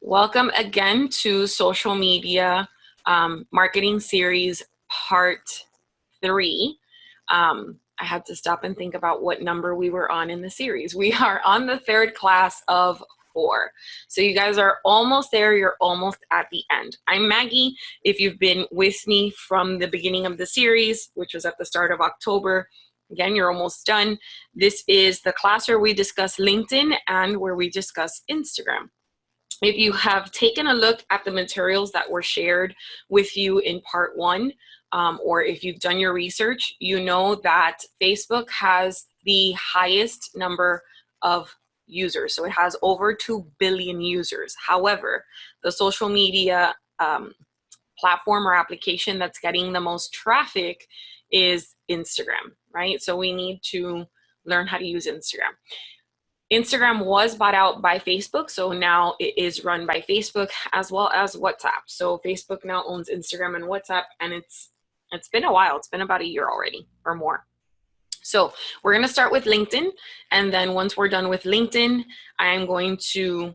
Welcome again to Social Media Marketing Series Part 3. I had to stop and think about what number we were on in the series. We are on the third class of 4. So you guys are almost there. You're almost at the end. I'm Maggie. If you've been with me from the beginning of the series, which was at the start of October, again, you're almost done. This is the class where we discuss LinkedIn and where we discuss Instagram. If you have taken a look at the materials that were shared with you in part 1, or if you've done your research, you know that Facebook has the highest number of users. So it has over 2 billion users. However, the social media platform or application that's getting the most traffic is Instagram, right? So we need to learn how to use Instagram. Instagram was bought out by Facebook, so now it is run by Facebook as well as WhatsApp. So Facebook now owns Instagram and WhatsApp, and it's been a while. It's been about a year already or more. So we're going to start with LinkedIn, and then once we're done with LinkedIn, I'm going to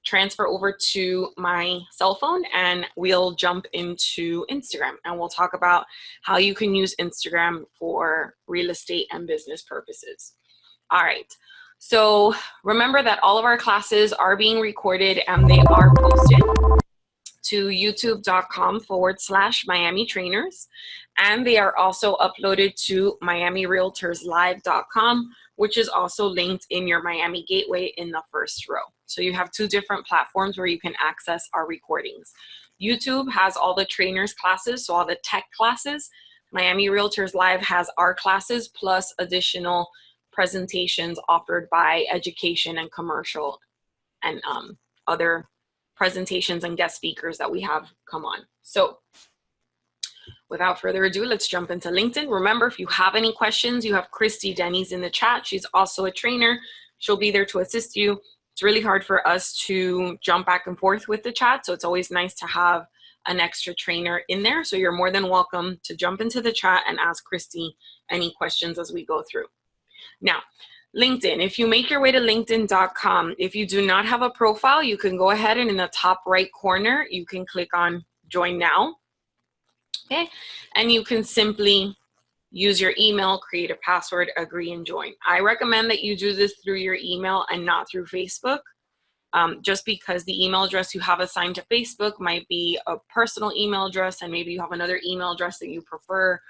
transfer over to my cell phone and we'll jump into Instagram, and we'll talk about how you can use Instagram for real estate and business purposes. All right. So remember that all of our classes are being recorded and they are posted to youtube.com/miamitrainers, and they are also uploaded to miamirealtorslive.com, which is also linked in your Miami Gateway in the first row. So you have 2 different platforms where you can access our recordings. YouTube has all the trainers classes, so all the tech classes. Miami Realtors Live has our classes plus additional presentations offered by education and commercial and other presentations and guest speakers that we have come on. So without further ado, let's jump into LinkedIn. Remember, if you have any questions, you have Christy Denny's in the chat. She's also a trainer. She'll be there to assist you. It's really hard for us to jump back and forth with the chat, so it's always nice to have an extra trainer in there. So you're more than welcome to jump into the chat and ask Christy any questions as we go through. Now, LinkedIn, if you make your way to linkedin.com, if you do not have a profile, you can go ahead and in the top right corner, you can click on Join Now, okay? And you can simply use your email, create a password, agree, and join. I recommend that you do this through your email and not through Facebook, just because the email address you have assigned to Facebook might be a personal email address, and maybe you have another email address that you prefer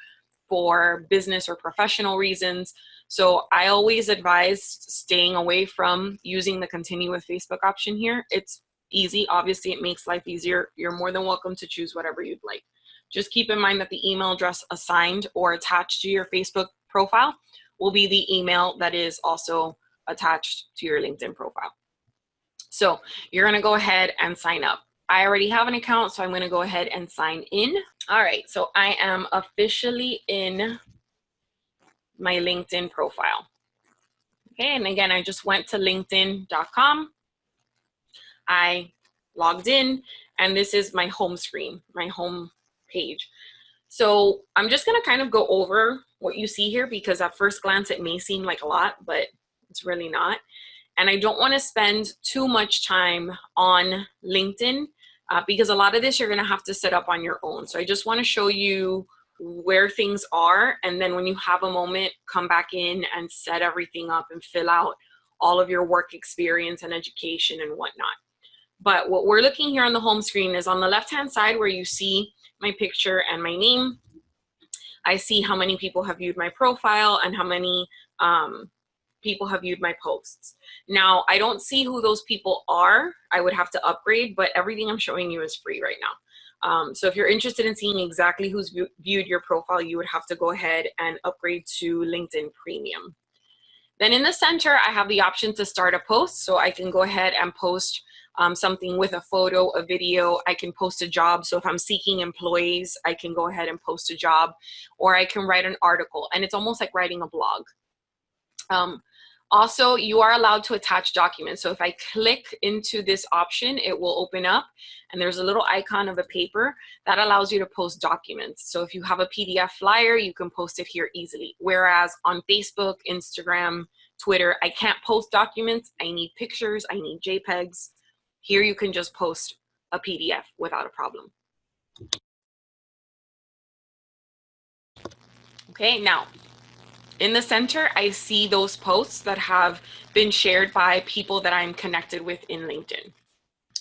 for business or professional reasons. So I always advise staying away from using the continue with Facebook option here. It's easy. Obviously, it makes life easier. You're more than welcome to choose whatever you'd like. Just keep in mind that the email address assigned or attached to your Facebook profile will be the email that is also attached to your LinkedIn profile. So you're going to go ahead and sign up. I already have an account, so I'm going to go ahead and sign in. All right, so I am officially in my LinkedIn profile. Okay, and again, I just went to linkedin.com. I logged in, and this is my home screen, my home page. So I'm just going to kind of go over what you see here, because at first glance it may seem like a lot, but it's really not. And I don't want to spend too much time on LinkedIn because a lot of this you're going to have to set up on your own. So I just want to show you where things are, and then when you have a moment, come back in and set everything up and fill out all of your work experience and education and whatnot. But what we're looking here on the home screen is on the left-hand side where you see my picture and my name. I see how many people have viewed my profile and how many people have viewed my posts. Now, I don't see who those people are. I would have to upgrade, but everything I'm showing you is free right now. So if you're interested in seeing exactly who's viewed your profile, you would have to go ahead and upgrade to LinkedIn Premium. Then in the center, I have the option to start a post. So I can go ahead and post something with a photo, a video. I can post a job. So if I'm seeking employees, I can go ahead and post a job, or I can write an article. And it's almost like writing a blog. Also, you are allowed to attach documents. So if I click into this option, it will open up, and there's a little icon of a paper that allows you to post documents. So if you have a PDF flyer, you can post it here easily. Whereas on Facebook, Instagram, Twitter, I can't post documents. I need pictures, I need JPEGs. Here you can just post a PDF without a problem. Okay, now in the center, I see those posts that have been shared by people that I'm connected with in LinkedIn.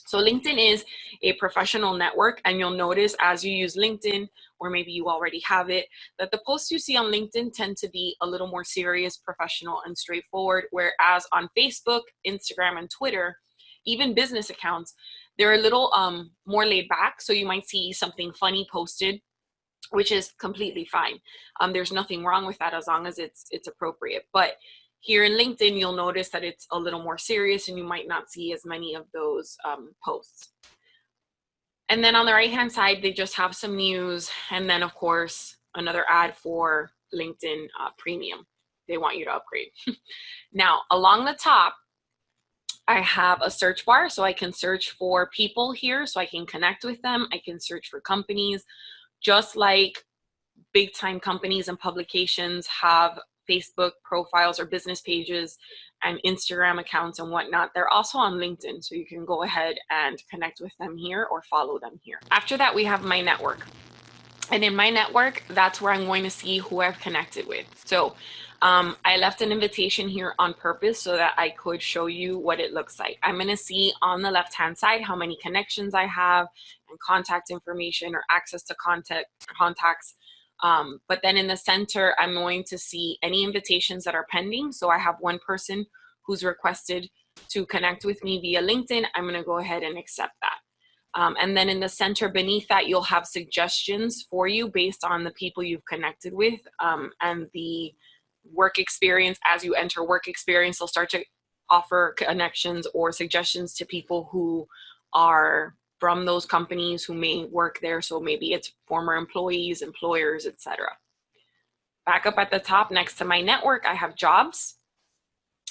So LinkedIn is a professional network, and you'll notice as you use LinkedIn, or maybe you already have it, that the posts you see on LinkedIn tend to be a little more serious, professional, and straightforward, whereas on Facebook, Instagram, and Twitter, even business accounts, they're a little more laid back. So you might see something funny posted, which is completely fine. There's nothing wrong with that as long as it's appropriate. But here in LinkedIn, you'll notice that it's a little more serious and you might not see as many of those posts. And then on the right-hand side, they just have some news. And then of course, another ad for LinkedIn Premium. They want you to upgrade. Now, along the top, I have a search bar, so I can search for people here, so I can connect with them. I can search for companies, just like big time companies and publications have Facebook profiles or business pages and Instagram accounts and whatnot. They're also on LinkedIn, so you can go ahead and connect with them here or follow them here. After that, we have my network. And in my network, that's where I'm going to see who I've connected with. So I left an invitation here on purpose so that I could show you what it looks like. I'm going to see on the left-hand side how many connections I have and contact information or access to contacts. But then in the center, I'm going to see any invitations that are pending. So I have one person who's requested to connect with me via LinkedIn. I'm going to go ahead and accept that. And then in the center beneath that, you'll have suggestions for you based on the people you've connected with and the work experience. As you enter work experience, they'll start to offer connections or suggestions to people who are from those companies who may work there. So maybe it's former employees, employers, etc. Back up at the top next to my network, I have jobs.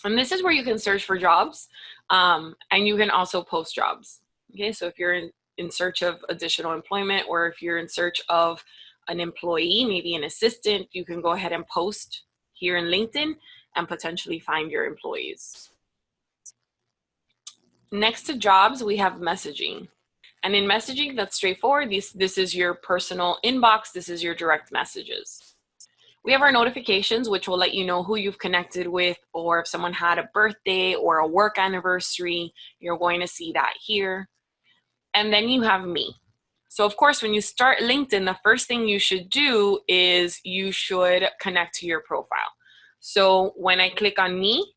And this is where you can search for jobs and you can also post jobs. Okay, so if you're in search of additional employment, or if you're in search of an employee, maybe an assistant, you can go ahead and post here in LinkedIn and potentially find your employees. Next to jobs, we have messaging. And in messaging, that's straightforward. This is your personal inbox. This is your direct messages. We have our notifications, which will let you know who you've connected with, or if someone had a birthday or a work anniversary, you're going to see that here. And then you have me. So of course, when you start LinkedIn, the first thing you should do is you should connect to your profile. So when I click on me,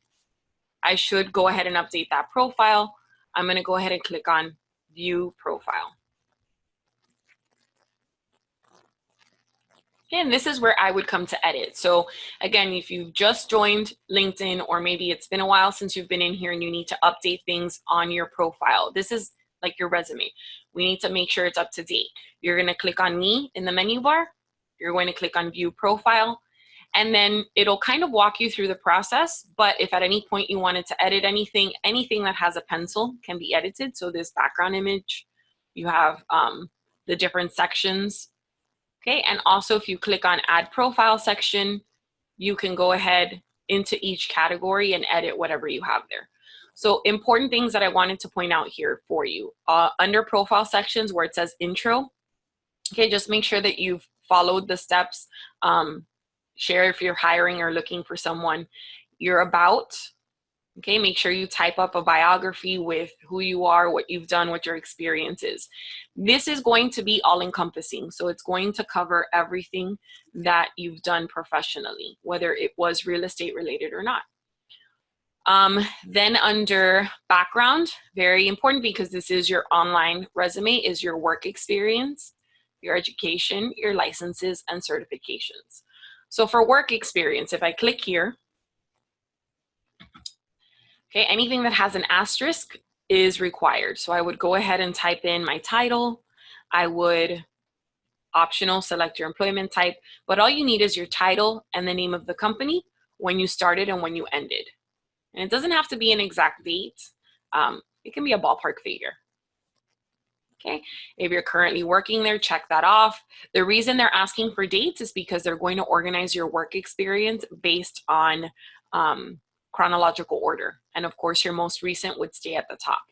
I should go ahead and update that profile. I'm going to go ahead and click on view profile. And this is where I would come to edit. So again, if you've just joined LinkedIn, or maybe it's been a while since you've been in here and you need to update things on your profile, this is like your resume. We need to make sure it's up to date. You're going to click on me in the menu bar. You're going to click on view profile, and then it'll kind of walk you through the process. But if at any point you wanted to edit anything that has a pencil can be edited. So this background image, you have the different sections. Okay, and also if you click on add profile section, you can go ahead into each category and edit whatever you have there. So important things that I wanted to point out here for you. Under profile sections where it says intro, okay, just make sure that you've followed the steps. Share if you're hiring or looking for someone. Your about, okay, make sure you type up a biography with who you are, what you've done, what your experience is. This is going to be all-encompassing, so it's going to cover everything that you've done professionally, whether it was real estate related or not. Then under background, very important because this is your online resume, is your work experience, your education, your licenses, and certifications. So for work experience, if I click here, okay, anything that has an asterisk is required. So I would go ahead and type in my title. I would optional select your employment type, but all you need is your title and the name of the company, when you started and when you ended. And it doesn't have to be an exact date. It can be a ballpark figure. Okay, if you're currently working there, check that off. The reason they're asking for dates is because they're going to organize your work experience based on chronological order. And of course, your most recent would stay at the top.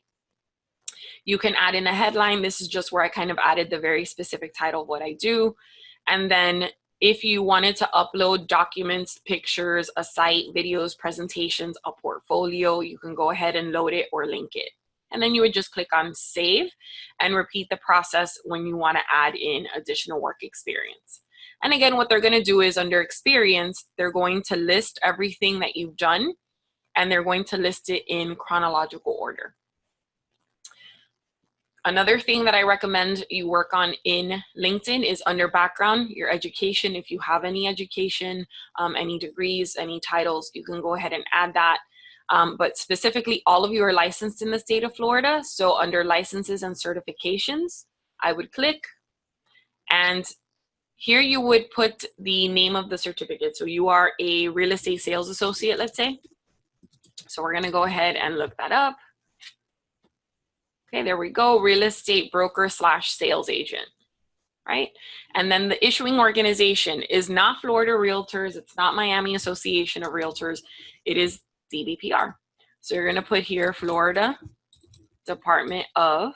You can add in a headline. This is just where I kind of added the very specific title of what I do. And then if you wanted to upload documents, pictures, a site, videos, presentations, a portfolio, you can go ahead and load it or link it. And then you would just click on save and repeat the process when you want to add in additional work experience. And again, what they're going to do is under experience, they're going to list everything that you've done, and they're going to list it in chronological order. Another thing that I recommend you work on in LinkedIn is under background, your education. If you have any education, any degrees, any titles, you can go ahead and add that. But specifically, all of you are licensed in the state of Florida. So under licenses and certifications, I would click, and here you would put the name of the certificate. So you are a real estate sales associate, let's say. So we're gonna go ahead and look that up. Okay, there we go, real estate broker / sales agent, right? And then the issuing organization is not Florida Realtors, it's not Miami Association of Realtors, it is DBPR. So you're gonna put here Florida Department of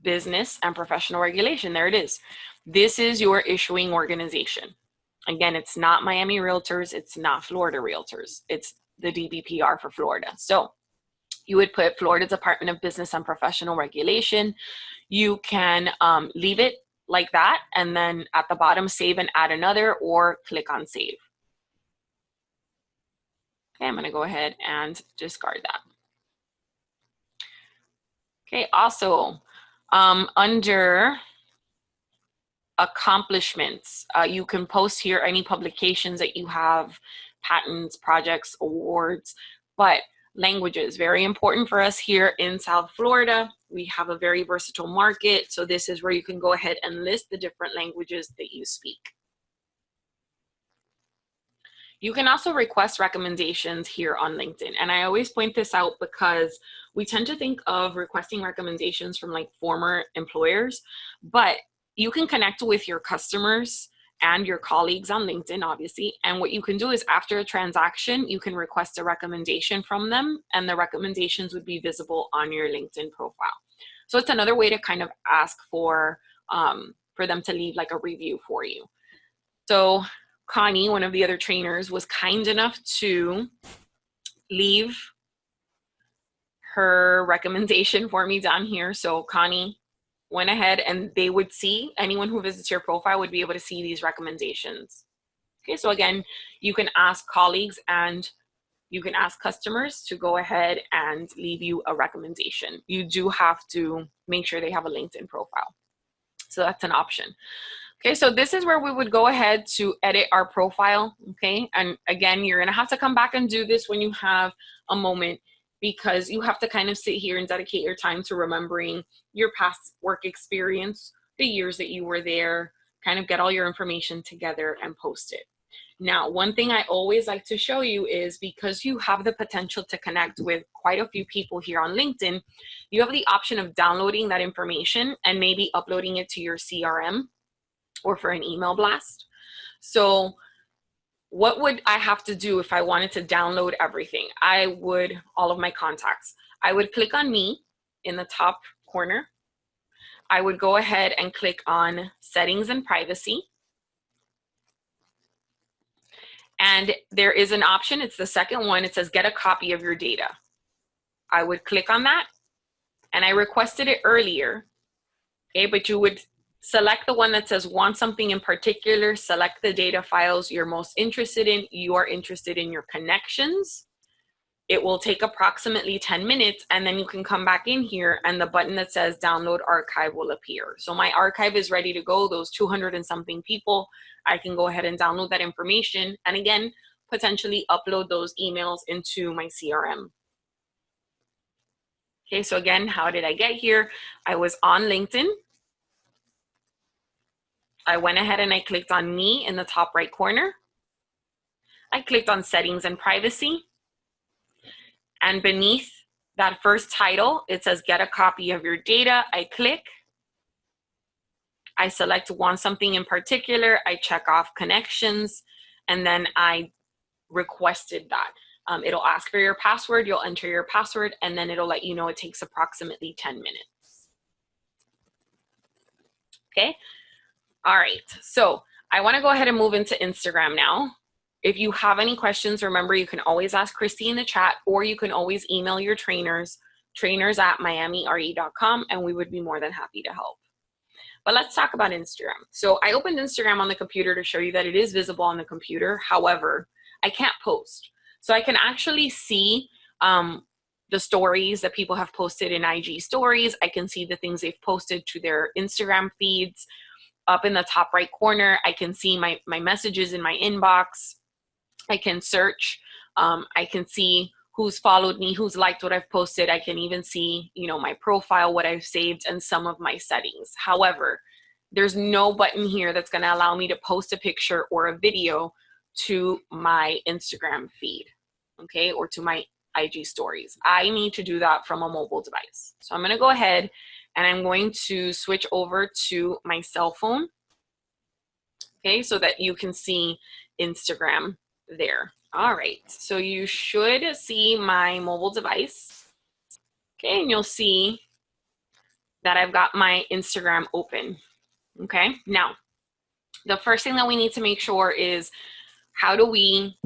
Business and Professional Regulation. There it is. This is your issuing organization. Again, it's not Miami Realtors, it's not Florida Realtors, it's the DBPR for Florida. So you would put Florida Department of Business and Professional Regulation. You can leave it like that, and then at the bottom, save and add another, or click on save. Okay, I'm gonna go ahead and discard that. Okay, also, under accomplishments, you can post here any publications that you have, patents, projects, awards, but languages, very important for us here in South Florida. We have a very versatile market, so this is where you can go ahead and list the different languages that you speak. You can also request recommendations here on LinkedIn, and I always point this out because we tend to think of requesting recommendations from like former employers, but you can connect with your customers and your colleagues on LinkedIn, obviously. And what you can do is after a transaction, you can request a recommendation from them, and the recommendations would be visible on your LinkedIn profile. So it's another way to kind of ask for them to leave like a review for you. So Connie, one of the other trainers, was kind enough to leave her recommendation for me down here. So Connie went ahead, and they would see, anyone who visits your profile would be able to see these recommendations. Okay, so again, you can ask colleagues and you can ask customers to go ahead and leave you a recommendation. You do have to make sure they have a LinkedIn profile. So that's an option. Okay, so this is where we would go ahead to edit our profile, okay? And again, you're gonna have to come back and do this when you have a moment, because you have to kind of sit here and dedicate your time to remembering your past work experience, the years that you were there, kind of get all your information together and post it. Now, one thing I always like to show you is, because you have the potential to connect with quite a few people here on LinkedIn, you have the option of downloading that information and maybe uploading it to your CRM or for an email blast. So what would I have to do if I wanted to download everything? All of my contacts, I would click on me in the top corner. I would go ahead and click on settings and privacy. And there is an option, it's the second one, it says get a copy of your data. I would click on that, and I requested it earlier, okay, but you would select the one that says want something in particular, select the data files you're most interested in. You are interested in your connections. It will take approximately 10 minutes, and then you can come back in here and the button that says download archive will appear. So my archive is ready to go, those 200 and something people. I can go ahead and download that information, and again, potentially upload those emails into my CRM. Okay, so again, how did I get here? I was on LinkedIn. I went ahead and I clicked on me in the top right corner. I clicked on settings and privacy. And beneath that first title, it says get a copy of your data. I click. I select want something in particular. I check off connections, and then I requested that. It'll ask for your password, you'll enter your password, and then it'll let you know it takes approximately 10 minutes. Okay, all right, so I wanna go ahead and move into Instagram now. If you have any questions, remember you can always ask Christy in the chat, or you can always email your trainers at miamire.com, and we would be more than happy to help. But let's talk about Instagram. So I opened Instagram on the computer to show you that it is visible on the computer. However, I can't post. So I can actually see the stories that people have posted in IG stories. I can see the things they've posted to their Instagram feeds. Up in the top right corner, I can see my messages in my inbox. I can search. I can see who's followed me, who's liked what I've posted. I can even see, you know, my profile, what I've saved, and some of my settings. However, there's no button here that's going to allow me to post a picture or a video to my Instagram feed, okay, or to my IG stories. I need to do that from a mobile device. So I'm going to go ahead and I'm going to switch over to my cell phone, okay, so that you can see Instagram there. All right, so you should see my mobile device, okay, and you'll see that I've got my Instagram open, okay? Now, the first thing that we need to make sure is how do we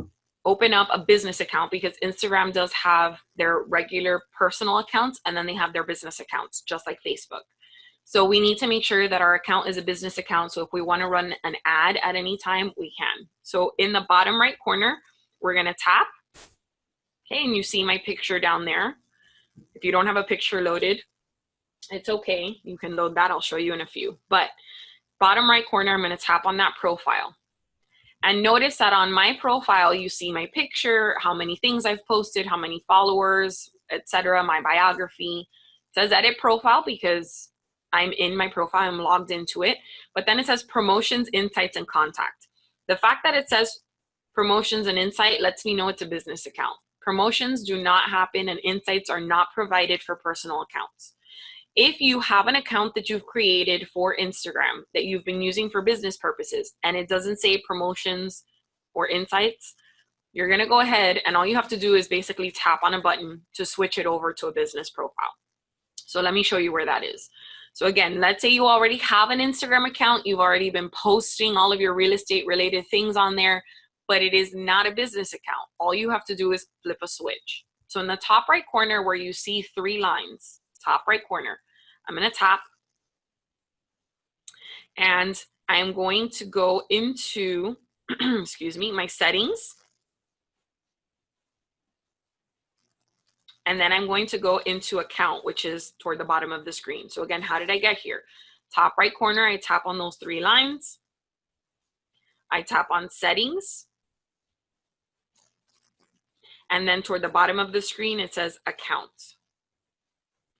open up a business account, because Instagram does have their regular personal accounts and then they have their business accounts, just like Facebook. So we need to make sure that our account is a business account, so if we want to run an ad at any time, we can. So in the bottom right corner, we're going to tap, okay, and you see my picture down there. If you don't have a picture loaded, it's okay. You can load that. I'll show you in a few. But bottom right corner, I'm going to tap on that profile. And notice that on my profile, you see my picture, how many things I've posted, how many followers, etc., my biography. It says edit profile because I'm in my profile, I'm logged into it. But then it says promotions, insights, and contact. The fact that it says promotions and insight lets me know it's a business account. Promotions do not happen and insights are not provided for personal accounts. If you have an account that you've created for Instagram that you've been using for business purposes and it doesn't say promotions or insights, you're gonna go ahead and all you have to do is basically tap on a button to switch it over to a business profile. So let me show you where that is. So again, let's say you already have an Instagram account, you've already been posting all of your real estate related things on there, but it is not a business account. All you have to do is flip a switch. So in the top right corner where you see 3 lines, top right corner, I'm going to tap and I'm going to go into, excuse me, my settings. And then I'm going to go into account, which is toward the bottom of the screen. So again, how did I get here? Top right corner, I tap on those 3 lines. I tap on settings. And then toward the bottom of the screen, it says account.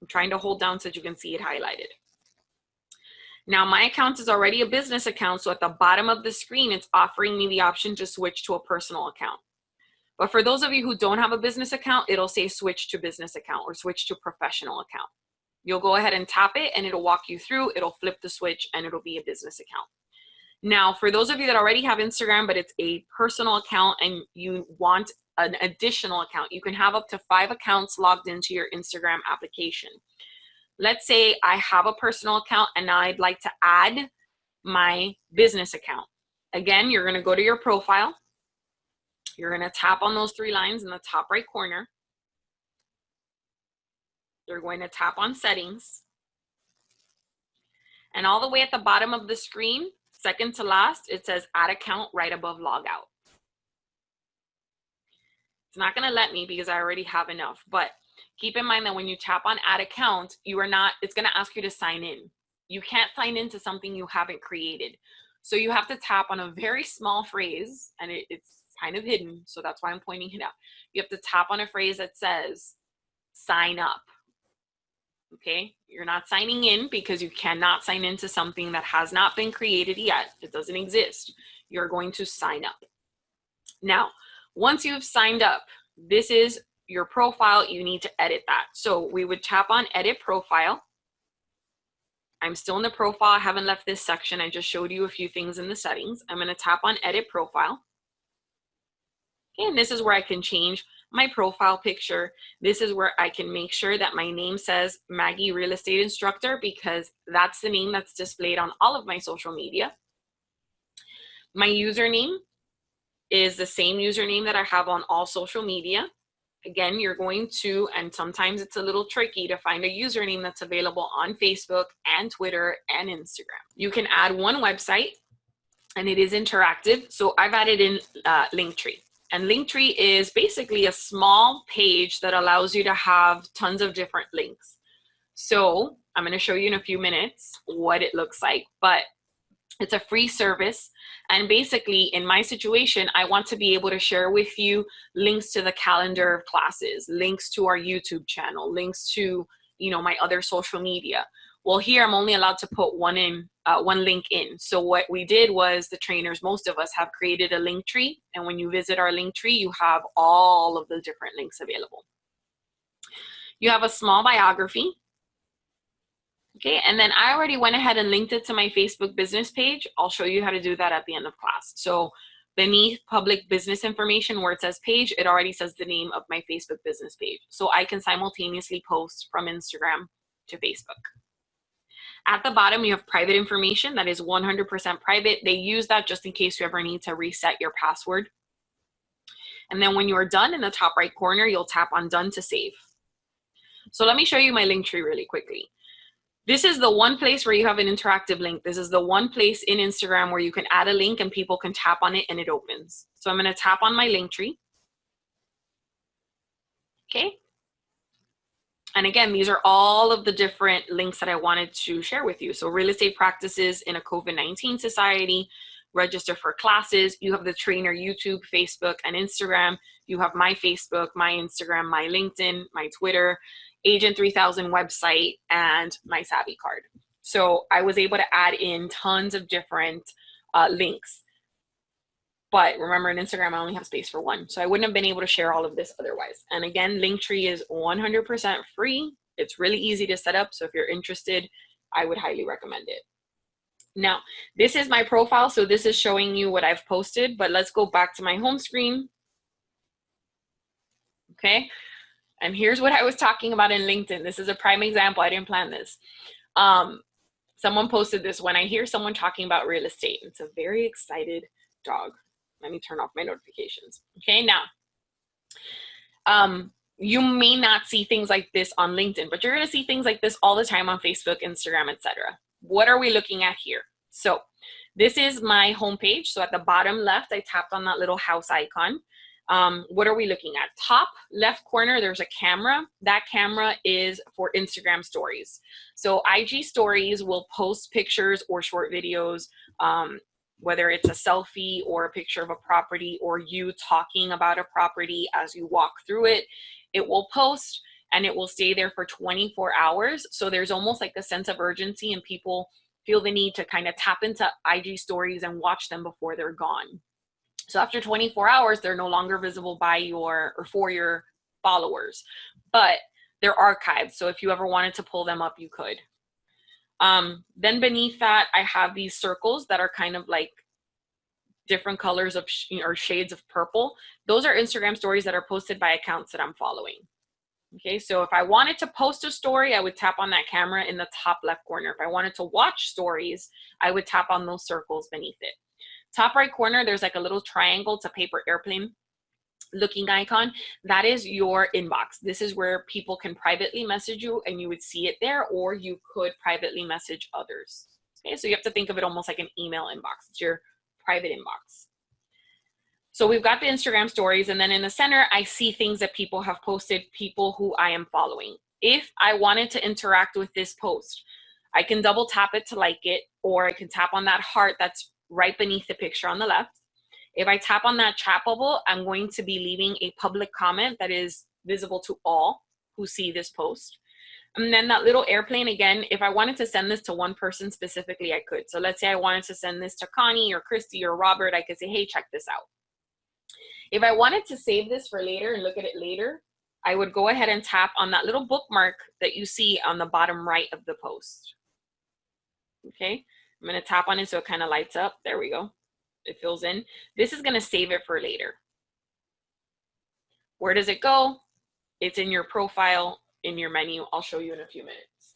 I'm trying to hold down so that you can see it highlighted. Now my account is already a business account, so at the bottom of the screen, it's offering me the option to switch to a personal account. But for those of you who don't have a business account, it'll say switch to business account or switch to professional account. You'll go ahead and tap it and it'll walk you through, it'll flip the switch and it'll be a business account. Now, for those of you that already have Instagram, but it's a personal account and you want an additional account, you can have up to 5 accounts logged into your Instagram application. Let's say I have a personal account and now I'd like to add my business account. Again, you're going to go to your profile. You're going to tap on those 3 lines in the top right corner. You're going to tap on settings. And all the way at the bottom of the screen, second to last, it says add account right above logout. It's not going to let me because I already have enough, but keep in mind that when you tap on add account, it's going to ask you to sign in. You can't sign into something you haven't created. So you have to tap on a very small phrase, and it's kind of hidden, so that's why I'm pointing it out. You have to tap on a phrase that says sign up. Okay, you're not signing in because you cannot sign into something that has not been created yet. It doesn't exist. You're going to sign up. Now, once you've signed up, this is your profile. You need to edit that. So we would tap on edit profile. I'm still in the profile. I haven't left this section. I just showed you a few things in the settings. I'm going to tap on edit profile. Okay, and this is where I can change my profile picture. This is where I can make sure that my name says Maggie Real Estate Instructor, because that's the name that's displayed on all of my social media. My username is the same username that I have on all social media. Again, you're going to, and sometimes it's a little tricky to find a username that's available on Facebook and Twitter and Instagram. You can add one website and it is interactive. So I've added in Linktree. And Linktree is basically a small page that allows you to have tons of different links. So I'm going to show you in a few minutes what it looks like, but it's a free service. And basically, in my situation, I want to be able to share with you links to the calendar of classes, links to our YouTube channel, links to, my other social media. Well, here I'm only allowed to put one link in. So what we did was, the trainers, most of us, have created a link tree. And when you visit our link tree, you have all of the different links available. You have a small biography. Okay, and then I already went ahead and linked it to my Facebook business page. I'll show you how to do that at the end of class. So beneath public business information, where it says page, it already says the name of my Facebook business page. So I can simultaneously post from Instagram to Facebook. At the bottom, you have private information that is 100% private. They use that just in case you ever need to reset your password. And then when you are done, in the top right corner, you'll tap on done to save. So let me show you my link tree really quickly. This is the one place where you have an interactive link. This is the one place in Instagram where you can add a link and people can tap on it and it opens. So I'm going to tap on my link tree. Okay. And again, these are all of the different links that I wanted to share with you. So real estate practices in a COVID-19 society, register for classes. You have the trainer YouTube, Facebook, and Instagram. You have my Facebook, my Instagram, my LinkedIn, my Twitter, Agent 3000 website, and my Savvy card. So I was able to add in tons of different links. But remember, in Instagram, I only have space for one. So I wouldn't have been able to share all of this otherwise. And again, Linktree is 100% free. It's really easy to set up. So if you're interested, I would highly recommend it. Now, this is my profile. So this is showing you what I've posted. But let's go back to my home screen. Okay. And here's what I was talking about in LinkedIn. This is a prime example. I didn't plan this. Someone posted this: when I hear someone talking about real estate. It's a very excited dog. Let me turn off my notifications. Okay, now, you may not see things like this on LinkedIn, but you're going to see things like this all the time on Facebook, Instagram, etc. What are we looking at here? So this is my homepage. So at the bottom left, I tapped on that little house icon. What are we looking at? Top left corner, there's a camera. That camera is for Instagram stories. So IG stories will post pictures or short videos, whether it's a selfie or a picture of a property or you talking about a property as you walk through it. It will post and it will stay there for 24 hours. So there's almost like a sense of urgency, and people feel the need to kind of tap into IG stories and watch them before they're gone. So after 24 hours, they're no longer visible by your or for your followers, but they're archived. So if you ever wanted to pull them up, you could. Then beneath that, I have these circles that are kind of like different colors of or shades of purple. Those are Instagram stories that are posted by accounts that I'm following. Okay, so if I wanted to post a story, I would tap on that camera in the top left corner. If I wanted to watch stories, I would tap on those circles beneath it. Top right corner, there's like a little triangle. It's a paper airplane looking icon. That is your inbox. This is where people can privately message you and you would see it there, or you could privately message others. Okay, so you have to think of it almost like an email inbox. It's your private inbox. So we've got the Instagram stories, and then in the center, I see things that people have posted, people who I am following. If I wanted to interact with this post, I can double tap it to like it, or I can tap on that heart that's right beneath the picture on the left. If I tap on that chat bubble, I'm going to be leaving a public comment that is visible to all who see this post. And then that little airplane, again, if I wanted to send this to one person specifically, I could. So let's say I wanted to send this to Connie or Christy or Robert, I could say, hey, check this out. If I wanted to save this for later and look at it later, I would go ahead and tap on that little bookmark that you see on the bottom right of the post. Okay, I'm going to tap on it so it kind of lights up. There we go. It fills in. This is going to save it for later. Where does it go? It's in your profile, in your menu. I'll show you in a few minutes.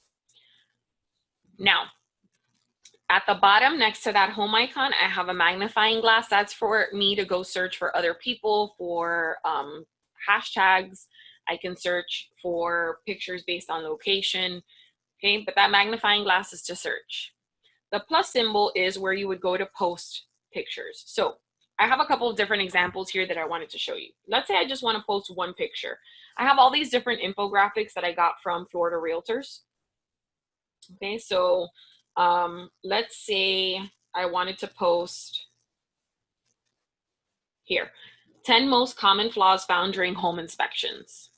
Now, at the bottom next to that home icon, I have a magnifying glass. That's for me to go search for other people, for hashtags. I can search for pictures based on location, okay? But that magnifying glass is to search. The plus symbol is where you would go to post pictures. So I have a couple of different examples here that I wanted to show you. Let's say I just want to post one picture. I have all these different infographics that I got from Florida Realtors. Okay, so let's say I wanted to post here, 10 most common flaws found during home inspections.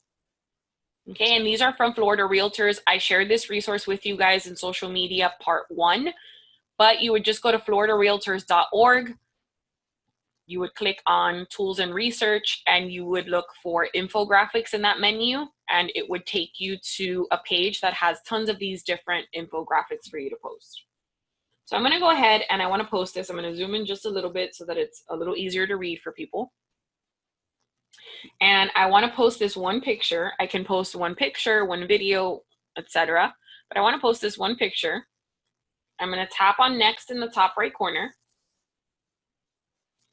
Okay, and these are from Florida Realtors. I shared this resource with you guys in social media part 1, but you would just go to floridarealtors.org. You would click on tools and research, and you would look for infographics in that menu, and it would take you to a page that has tons of these different infographics for you to post. So I'm going to go ahead and I want to post this. I'm going to zoom in just a little bit so that it's a little easier to read for people. And I want to post this one picture. I can post one picture, one video, etc. But I want to post this one picture. I'm going to tap on next in the top right corner.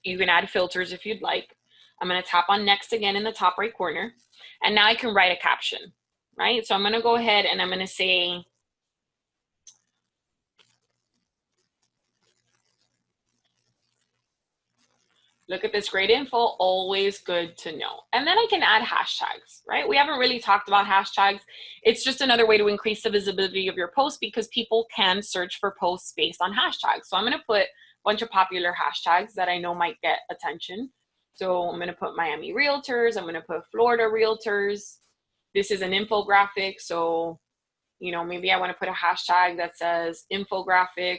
You can add filters if you'd like. I'm going to tap on next again in the top right corner. And now I can write a caption, right? So I'm going to go ahead and I'm going to say, look at this great info, always good to know. And then I can add hashtags, right? We haven't really talked about hashtags. It's just another way to increase the visibility of your post because people can search for posts based on hashtags. So I'm going to put a bunch of popular hashtags that I know might get attention. So I'm going to put Miami Realtors. I'm going to put Florida Realtors. This is an infographic. So, you know, maybe I want to put a hashtag that says infographic.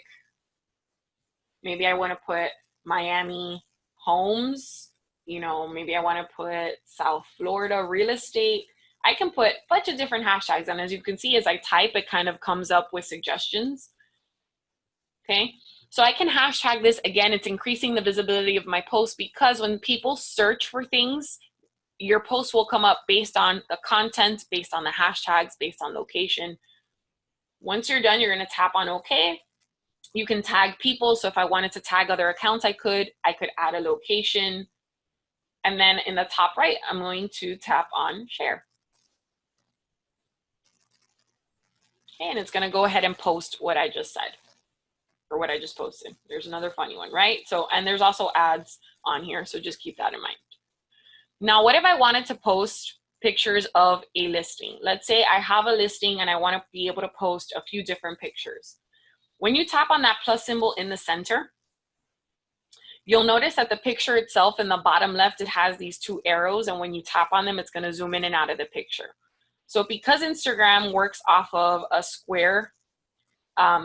Maybe I want to put Miami homes, you know, maybe I want to put South Florida real estate. I can put a bunch of different hashtags, and as you can see, as I type, it kind of comes up with suggestions. Okay, so I can hashtag this. Again, it's increasing the visibility of my post because when people search for things, your post will come up based on the content, based on the hashtags, based on location. Once you're done, you're going to tap on OK. You can tag people. So if I wanted to tag other accounts, I could add a location. And then in the top right, I'm going to tap on share. Okay, and it's going to go ahead and post what I just said or what I just posted. There's another funny one, right? So, and there's also ads on here. So just keep that in mind. Now, what if I wanted to post pictures of a listing? Let's say I have a listing and I want to be able to post a few different pictures. When you tap on that plus symbol in the center, you'll notice that the picture itself in the bottom left, it has these 2 arrows, and when you tap on them, it's going to zoom in and out of the picture. So because Instagram works off of a square,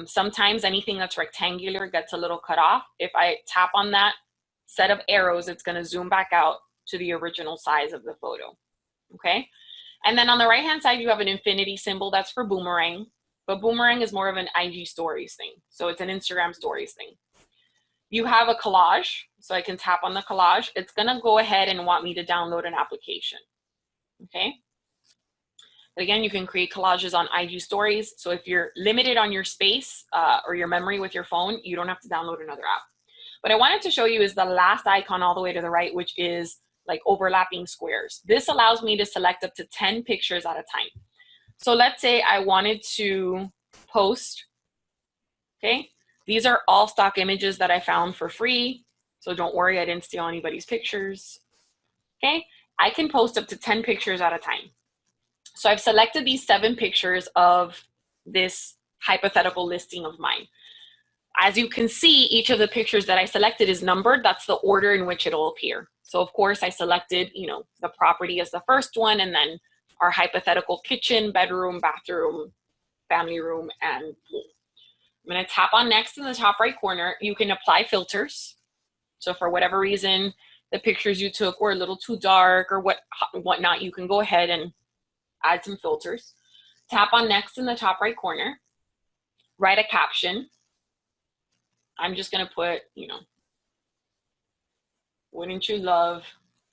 sometimes anything that's rectangular gets a little cut off. If I tap on that set of arrows, it's going to zoom back out to the original size of the photo. Okay. And then on the right hand side, you have an infinity symbol. That's for Boomerang. But Boomerang is more of an IG stories thing. So it's an Instagram stories thing. You have a collage. So I can tap on the collage. It's going to go ahead and want me to download an application. Okay. But again, you can create collages on IG stories. So if you're limited on your space or your memory with your phone, you don't have to download another app. What I wanted to show you is the last icon all the way to the right, which is like overlapping squares. This allows me to select up to 10 pictures at a time. So let's say I wanted to post, okay? These are all stock images that I found for free. So don't worry, I didn't steal anybody's pictures, okay? I can post up to 10 pictures at a time. So I've selected these 7 pictures of this hypothetical listing of mine. As you can see, each of the pictures that I selected is numbered. That's the order in which it'll appear. So of course I selected, you know, the property as the first one, and then our hypothetical kitchen, bedroom, bathroom, family room, and pool. I'm going to tap on next in the top right corner. You can apply filters. So for whatever reason, the pictures you took were a little too dark or whatnot, you can go ahead and add some filters. Tap on next in the top right corner. Write a caption. I'm just going to put, you know, wouldn't you love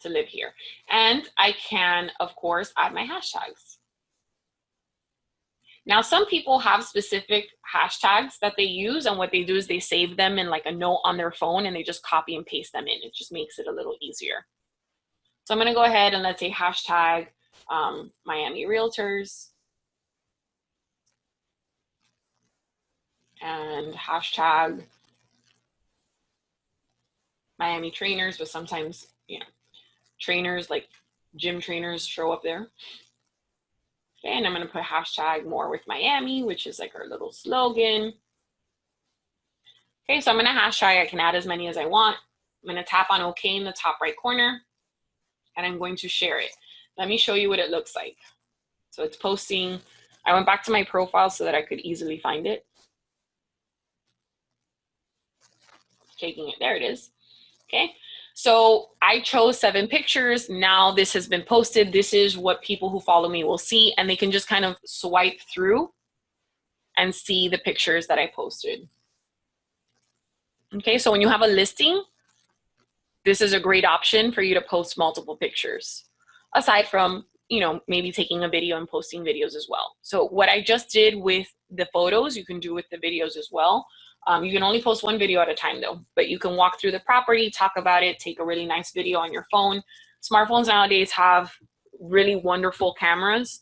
to live here. And I can, of course, add my hashtags. Now, some people have specific hashtags that they use, and what they do is they save them in like a note on their phone and they just copy and paste them in. It just makes it a little easier. So I'm gonna go ahead and let's say hashtag Miami Realtors and hashtag Miami Trainers, but sometimes, you know, trainers like gym trainers show up there. Okay, and I'm gonna put hashtag more with Miami, which is like our little slogan. Okay, so I'm gonna hashtag, I can add as many as I want. I'm gonna tap on OK in the top right corner, and I'm going to share it. Let me show you what it looks like. So it's posting. I went back to my profile so that I could easily find it. Taking it, there it is. Okay, so I chose 7 pictures. Now this has been posted. This is what people who follow me will see, and they can just kind of swipe through and see the pictures that I posted. Okay, so when you have a listing, this is a great option for you to post multiple pictures, aside from, you know, maybe taking a video and posting videos as well. So what I just did with the photos, you can do with the videos as well. You can only post 1 video at a time though, but you can walk through the property, talk about it, take a really nice video on your phone. Smartphones nowadays have really wonderful cameras.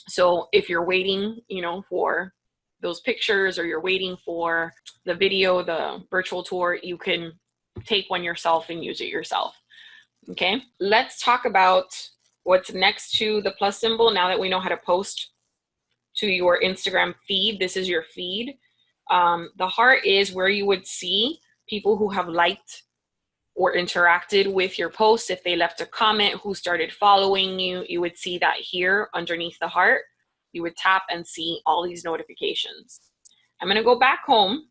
So if you're waiting, you know, for those pictures, or you're waiting for the video, the virtual tour, you can take one yourself and use it yourself. Okay, let's talk about what's next to the plus symbol. Now that we know how to post to your Instagram feed, this is your feed. The heart is where you would see people who have liked or interacted with your post. If they left a comment, who started following you, you would see that here underneath the heart. You would tap and see all these notifications. I'm gonna go back home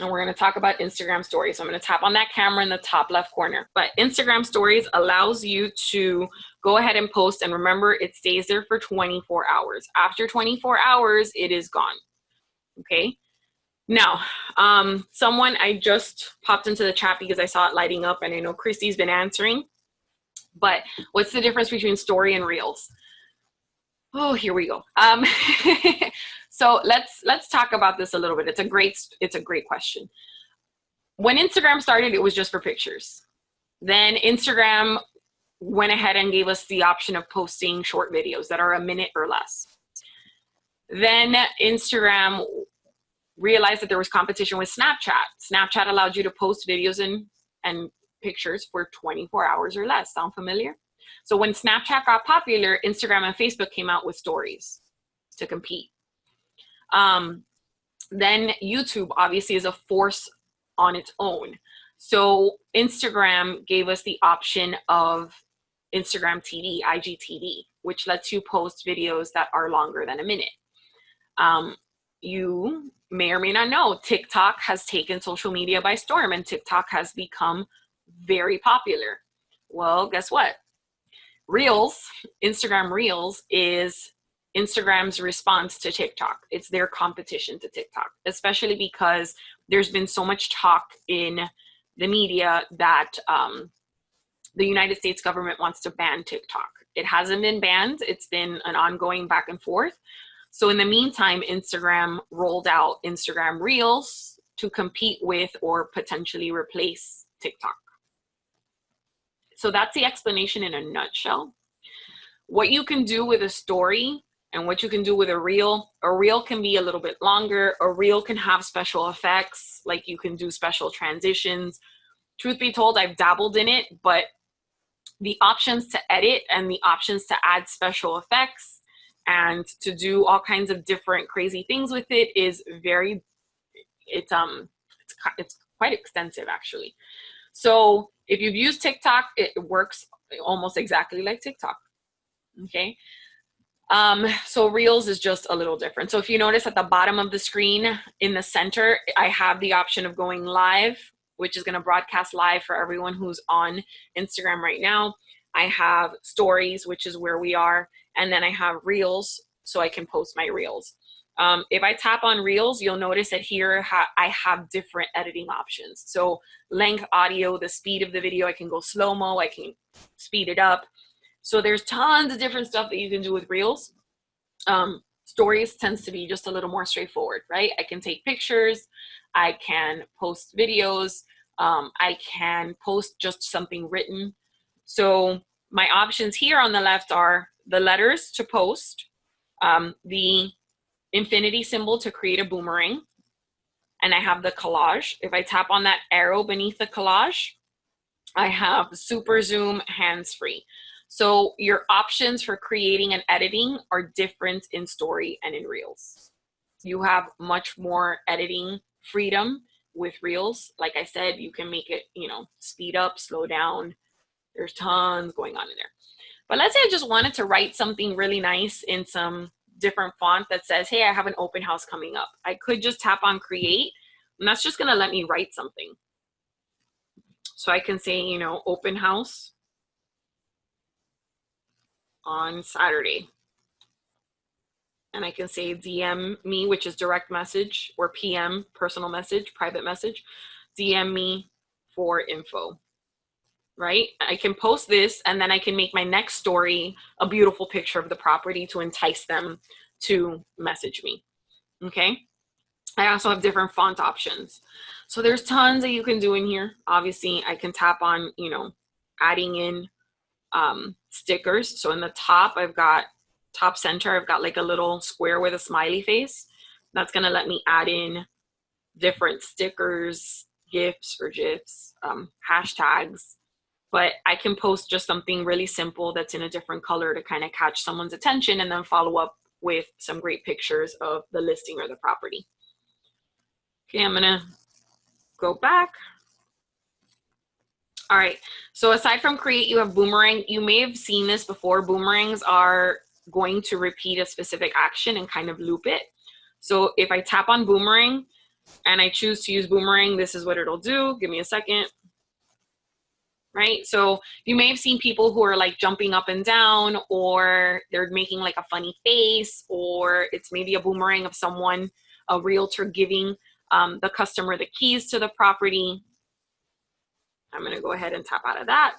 and we're gonna talk about Instagram stories. So I'm gonna tap on that camera in the top left corner. But Instagram stories allows you to go ahead and post, and remember, it stays there for 24 hours. After 24 hours, it is gone, okay? Now, someone, I just popped into the chat because I saw it lighting up, and I know Christy's been answering, but what's the difference between story and reels? Oh, here we go. So let's talk about this a little bit. It's a great question. When Instagram started, it was just for pictures. Then Instagram went ahead and gave us the option of posting short videos that are a minute or less. Then Instagram realized that there was competition with Snapchat. Snapchat allowed you to post videos and pictures for 24 hours or less. Sound familiar? So when Snapchat got popular, Instagram and Facebook came out with stories to compete. Then YouTube obviously is a force on its own. So Instagram gave us the option of Instagram TV, IGTV, which lets you post videos that are longer than a minute. You may or may not know, TikTok has taken social media by storm, and TikTok has become very popular. Well, guess what? Reels, Instagram Reels, is Instagram's response to TikTok. It's their competition to TikTok, especially because there's been so much talk in the media that the United States government wants to ban TikTok. It hasn't been banned. It's been an ongoing back and forth. So in the meantime, Instagram rolled out Instagram Reels to compete with or potentially replace TikTok. So that's the explanation in a nutshell. What you can do with a story and what you can do with a reel can be a little bit longer. A reel can have special effects, like you can do special transitions. Truth be told, I've dabbled in it, but the options to edit and the options to add special effects and to do all kinds of different crazy things with it is it's quite extensive actually. So if you've used TikTok, it works almost exactly like TikTok, okay? So Reels is just a little different. So if you notice at the bottom of the screen in the center, I have the option of going live, which is gonna broadcast live for everyone who's on Instagram right now. I have stories, which is where we are, and then I have Reels, so I can post my Reels. If I tap on Reels, you'll notice that here I have different editing options. So length, audio, the speed of the video, I can go slow-mo, I can speed it up. So there's tons of different stuff that you can do with Reels. Stories tends to be just a little more straightforward, right? I can take pictures, I can post videos, I can post just something written. So my options here on the left are the letters to post, the infinity symbol to create a boomerang, and I have the collage. If I tap on that arrow beneath the collage, I have super zoom hands-free. So your options for creating and editing are different in Story and in Reels. You have much more editing freedom with Reels. Like I said, you can make it, you know, speed up, slow down. There's tons going on in there. But let's say I just wanted to write something really nice in some different font that says, hey, I have an open house coming up. I could just tap on create, and that's just gonna let me write something. So I can say, you know, open house on Saturday. And I can say DM me, which is direct message, or PM, personal message, private message, DM me for info, right? I can post this, and then I can make my next story a beautiful picture of the property to entice them to message me, okay? I also have different font options. So there's tons that you can do in here. Obviously, I can tap on, you know, adding in stickers. So in the top, I've got top center, I've got like a little square with a smiley face. That's gonna let me add in different stickers, GIFs or GIFs, hashtags. But I can post just something really simple that's in a different color to kind of catch someone's attention, and then follow up with some great pictures of the listing or the property. Okay, I'm gonna go back. All right, so aside from create, you have Boomerang. You may have seen this before. Boomerangs are going to repeat a specific action and kind of loop it. So if I tap on Boomerang and I choose to use Boomerang, this is what it'll do. Give me a second. Right, so you may have seen people who are like jumping up and down, or they're making like a funny face, or it's maybe a boomerang of someone, a realtor giving the customer the keys to the property. I'm gonna go ahead and tap out of that.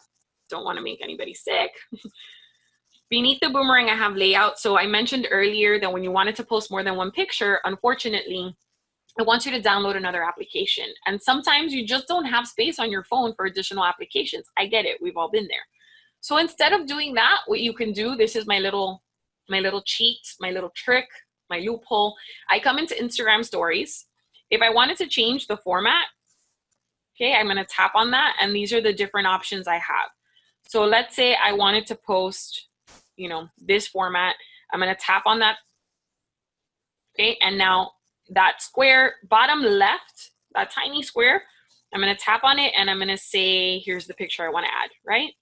Don't wanna make anybody sick. Beneath the boomerang, I have layout. So I mentioned earlier that when you wanted to post more than one picture, unfortunately, it wants you to download another application. And sometimes you just don't have space on your phone for additional applications. I get it, we've all been there. So instead of doing that, what you can do, this is my little cheat, my little trick, my loophole. I come into Instagram stories. If I wanted to change the format, okay, I'm gonna tap on that, and these are the different options I have. So let's say I wanted to post, you know, this format. I'm gonna tap on that, okay, and now that square, bottom left, that tiny square, I'm gonna tap on it and I'm gonna say, here's the picture I wanna add, right?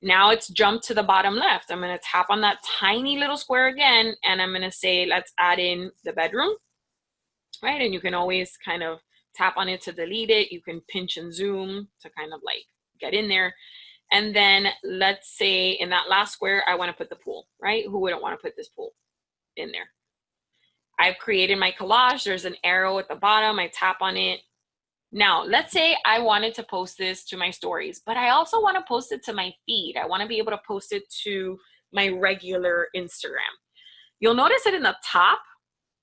Now it's jumped to the bottom left. I'm gonna tap on that tiny little square again, and I'm gonna say, let's add in the bedroom, right? And you can always kind of tap on it to delete it. You can pinch and zoom to kind of like get in there. And then let's say in that last square, I wanna put the pool, right? Who wouldn't wanna put this pool in there? I've created my collage. There's an arrow at the bottom. I tap on it. Now, let's say I wanted to post this to my stories, but I also want to post it to my feed. I want to be able to post it to my regular Instagram. You'll notice that in the top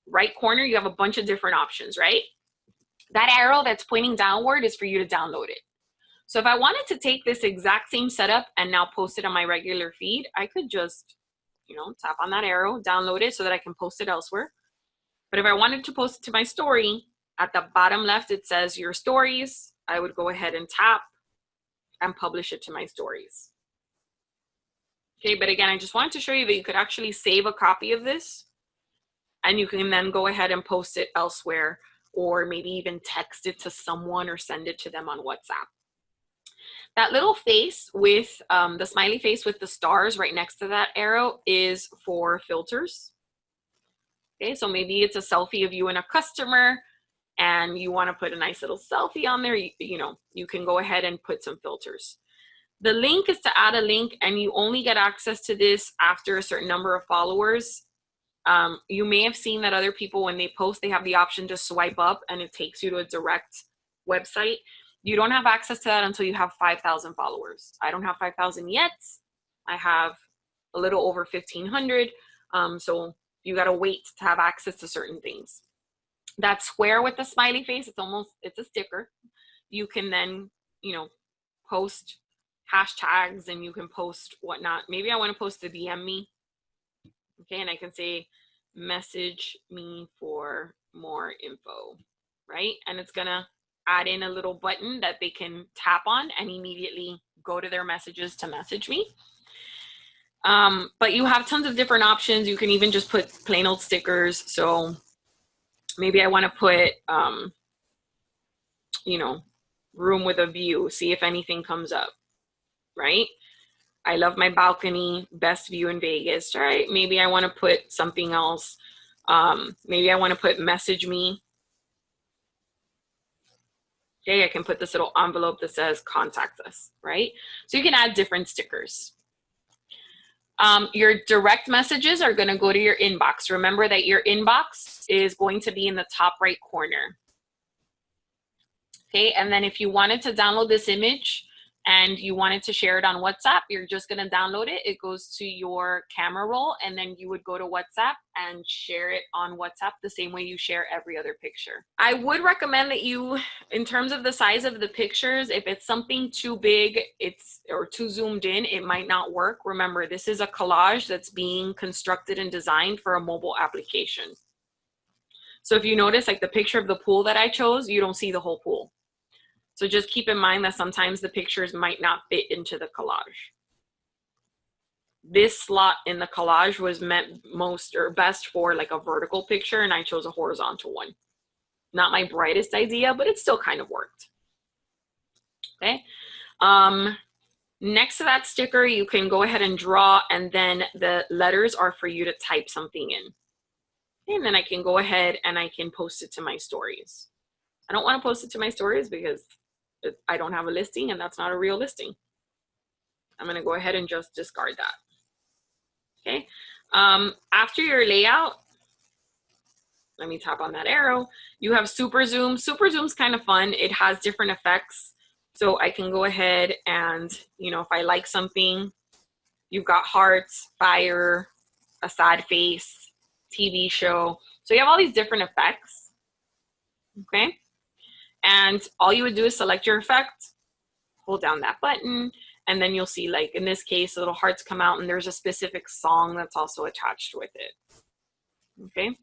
right corner, you have a bunch of different options, right? That arrow that's pointing downward is for you to download it. So if I wanted to take this exact same setup and now post it on my regular feed, I could just, you know, tap on that arrow, download it so that I can post it elsewhere. But if I wanted to post it to my story, at the bottom left, it says your stories. I would go ahead and tap and publish it to my stories. Okay, but again, I just wanted to show you that you could actually save a copy of this, and you can then go ahead and post it elsewhere, or maybe even text it to someone or send it to them on WhatsApp. That little face with the smiley face with the stars right next to that arrow is for filters. Okay, so maybe it's a selfie of you and a customer, and you want to put a nice little selfie on there. You know, you can go ahead and put some filters. The link is to add a link, and you only get access to this after a certain number of followers. You may have seen that other people, when they post, they have the option to swipe up and it takes you to a direct website. You don't have access to that until you have 5,000 followers. I don't have 5,000 yet. I have a little over 1,500. So you got to wait to have access to certain things. That square with the smiley face, it's a sticker. You can then, you know, post hashtags and you can post whatnot. Maybe I want to post the DM me. Okay, and I can say, message me for more info, right? And it's gonna add in a little button that they can tap on and immediately go to their messages to message me. But you have tons of different options. You can even just put plain old stickers. So maybe I want to put, you know, room with a view, see if anything comes up, right? I love my balcony, best view in Vegas, right? Maybe I want to put something else. Maybe I want to put message me. Okay, I can put this little envelope that says contact us, right? So you can add different stickers. Your direct messages are going to go to your inbox. Remember that your inbox is going to be in the top right corner. Okay, and then if you wanted to download this image and you wanted to share it on WhatsApp, you're just going to download it. It goes to your camera roll, and then you would go to WhatsApp and share it on WhatsApp the same way you share every other picture. I would recommend that you, in terms of the size of the pictures, if it's something too big, or too zoomed in, it might not work. Remember, this is a collage that's being constructed and designed for a mobile application. So if you notice, like the picture of the pool that I chose, you don't see the whole pool. So just keep in mind that sometimes the pictures might not fit into the collage. This slot in the collage was meant most or best for like a vertical picture, and I chose a horizontal one. Not my brightest idea, but it still kind of worked. Okay. Next to that sticker, you can go ahead and draw, and then the letters are for you to type something in. And then I can go ahead and I can post it to my stories. I don't want to post it to my stories because I don't have a listing and that's not a real listing. I'm going to go ahead and just discard that. Okay. After your layout, let me tap on that arrow. You have super zoom. Super zoom's kind of fun. It has different effects. So I can go ahead and, you know, if I like something, you've got hearts, fire, a sad face, TV show. So you have all these different effects. Okay. And all you would do is select your effect, hold down that button, and then you'll see, like in this case, little hearts come out and there's a specific song that's also attached with it. Okay. I'm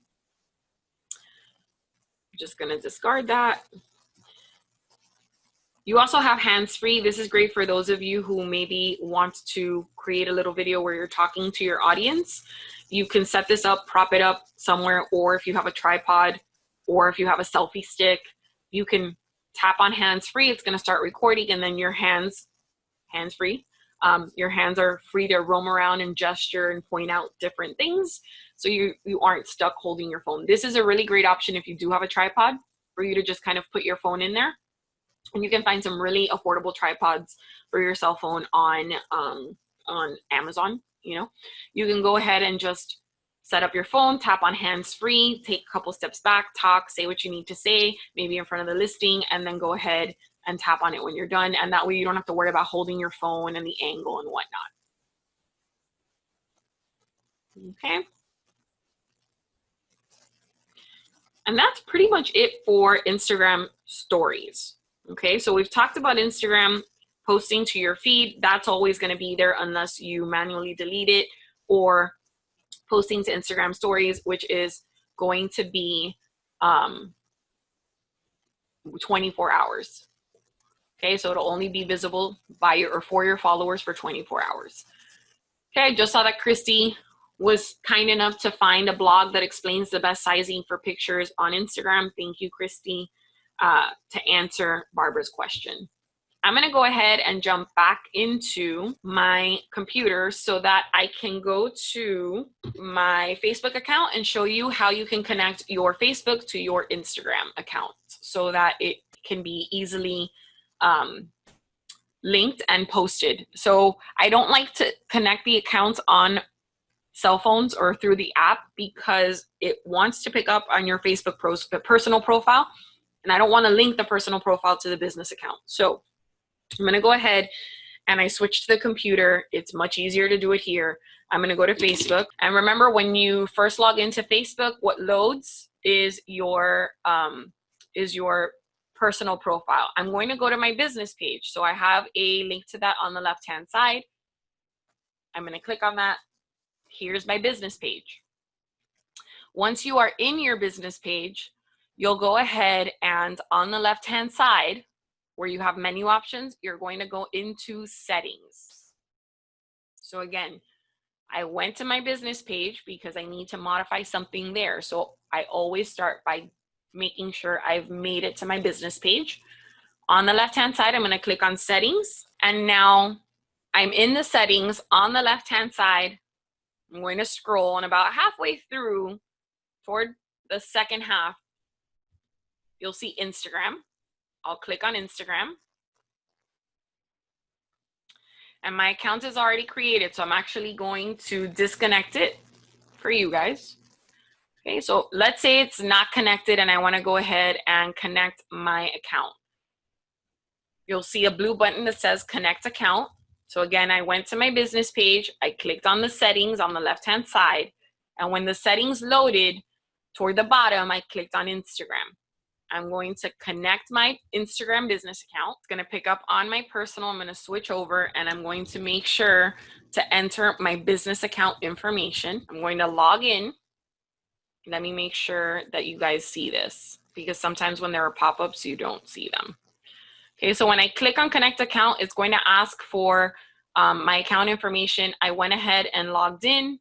just going to discard that. You also have hands-free. This is great for those of you who maybe want to create a little video where you're talking to your audience. You can set this up, prop it up somewhere, or if you have a tripod, or if you have a selfie stick, you can tap on hands-free. It's going to start recording, and then your hands-free. Your hands are free to roam around and gesture and point out different things, so you aren't stuck holding your phone. This is a really great option if you do have a tripod, for you to just kind of put your phone in there. And you can find some really affordable tripods for your cell phone on Amazon. You know, you can go ahead and just set up your phone, tap on hands-free, take a couple steps back, talk, say what you need to say, maybe in front of the listing, and then go ahead and tap on it when you're done. And that way you don't have to worry about holding your phone and the angle and whatnot. Okay. And that's pretty much it for Instagram stories. Okay, so we've talked about Instagram posting to your feed. That's always going to be there unless you manually delete it, or posting to Instagram stories, which is going to be 24 hours. Okay, so it'll only be visible by your or for your followers for 24 hours. Okay, I just saw that Christy was kind enough to find a blog that explains the best sizing for pictures on Instagram. Thank you, Christy, to answer Barbara's question. I'm going to go ahead and jump back into my computer so that I can go to my Facebook account and show you how you can connect your Facebook to your Instagram account so that it can be easily linked and posted. So I don't like to connect the accounts on cell phones or through the app because it wants to pick up on your Facebook personal profile, and I don't want to link the personal profile to the business account. So I'm going to go ahead and I switch to the computer. It's much easier to do it here. I'm going to go to Facebook. And remember, when you first log into Facebook, what loads is your personal profile. I'm going to go to my business page. So I have a link to that on the left-hand side. I'm going to click on that. Here's my business page. Once you are in your business page, you'll go ahead and on the left-hand side, where you have menu options, you're going to go into settings. So again, I went to my business page because I need to modify something there. So I always start by making sure I've made it to my business page. On the left-hand side, I'm going to click on settings. And now I'm in the settings on the left-hand side. I'm going to scroll, and about halfway through toward the second half, you'll see Instagram. I'll click on Instagram. And my account is already created, so I'm actually going to disconnect it for you guys. Okay, so let's say it's not connected and I want to go ahead and connect my account. You'll see a blue button that says connect account. So again, I went to my business page, I clicked on the settings on the left-hand side, and when the settings loaded toward the bottom, I clicked on Instagram. I'm going to connect my Instagram business account. It's going to pick up on my personal. I'm going to switch over, and I'm going to make sure to enter my business account information. I'm going to log in. Let me make sure that you guys see this, because sometimes when there are pop-ups, you don't see them. Okay, so when I click on connect account, it's going to ask for my account information. I went ahead and logged in.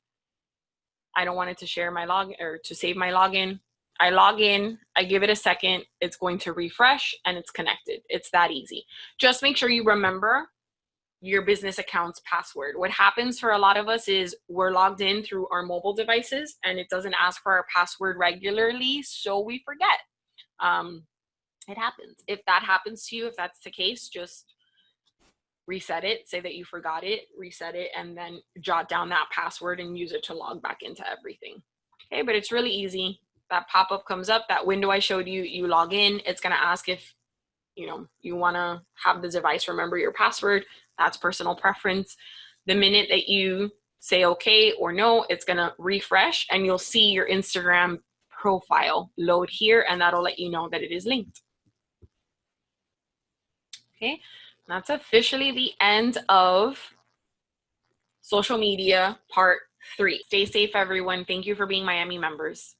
I don't want it to share my login or to save my login. I log in, I give it a second, it's going to refresh, and it's connected. It's that easy. Just make sure you remember your business account's password. What happens for a lot of us is we're logged in through our mobile devices and it doesn't ask for our password regularly, so we forget. It happens. If that happens to you, if that's the case, just reset it, say that you forgot it, reset it, and then jot down that password and use it to log back into everything. Okay, but it's really easy. That pop-up comes up, that window I showed you, you log in, it's gonna ask if you wanna have the device remember your password. That's personal preference. The minute that you say okay or no, it's gonna refresh and you'll see your Instagram profile load here, and that'll let you know that it is linked. Okay, that's officially the end of social media part 3. Stay safe, everyone. Thank you for being Miami members.